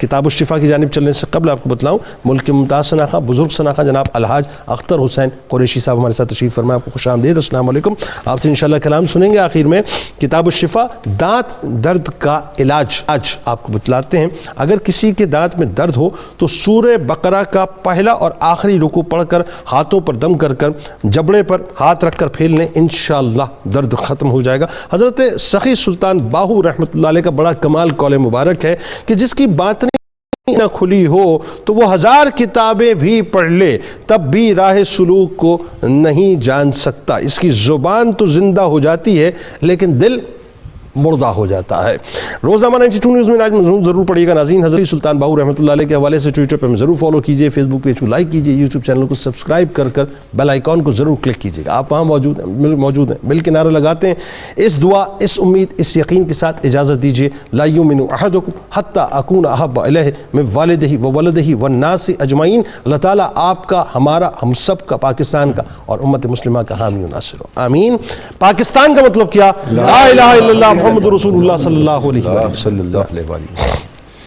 کتاب الشفا کی جانب چلنے سے قبل آپ کو بتلاؤں ملک کے ممتاز شناخہ بزرگ شناخہ جناب الحاج اختر حسین قریشی صاحب ہمارے ساتھ تشریف فرمائے. آپ کو خوش آمدید. السلام علیکم. آپ سے انشاءاللہ کلام سنیں گے آخر میں. کتاب الشفا دانت درد کا علاج آج آپ کو بتلاتے ہیں. اگر کسی کے دانت میں درد ہو تو سورہ بقرہ کا پہلا اور آخری رکوع پڑھ کر ہاتھوں پر دم کر کر جبڑے پر ہاتھ رکھ کر پھیل لیں, انشاءاللہ درد ختم ہو جائے گا. حضرت سخی سلطان باہو رحمۃ اللہ علیہ کا بڑا کمال قول مبارک ہے کہ جس کی بات نہ کھلی ہو تو وہ 1000 کتابیں بھی پڑھ لے تب بھی راہ سلوک کو نہیں جان سکتا. اس کی زبان تو زندہ ہو جاتی ہے لیکن دل مردہ ہو جاتا ہے. روزنامہ 92 نیوز میں آج مضمون ضرور پڑھیے گا ناظرین. حضرت سلطان باہو رحمۃ اللہ علیہ کے حوالے سے ٹویٹر پہ ضرور فالو کیجئے, فیس بک پیج کو لائک کیجئے, یوٹیوب چینل کو سبسکرائب کر کر بیل آئیکن کو ضرور کلک کیجئے گا. آپ وہاں موجود ہیں مل کے نعرہ لگاتے ہیں. اس دعا, اس امید, اس یقین کے ساتھ اجازت دیجئے. لا یؤمن احدکم حتی اکون احب الیہ من والدہ وولدہ والناس اجمعین. اللہ تعالیٰ آپ کا, ہمارا, ہم سب کا, پاکستان کا اور امت مسلمہ کا حامی و ناصر ہو. آمین. پاکستان کا مطلب کیا؟ لا الہ الا اللہ محمد رسول اللہ صلی اللہ علیہ وسلم.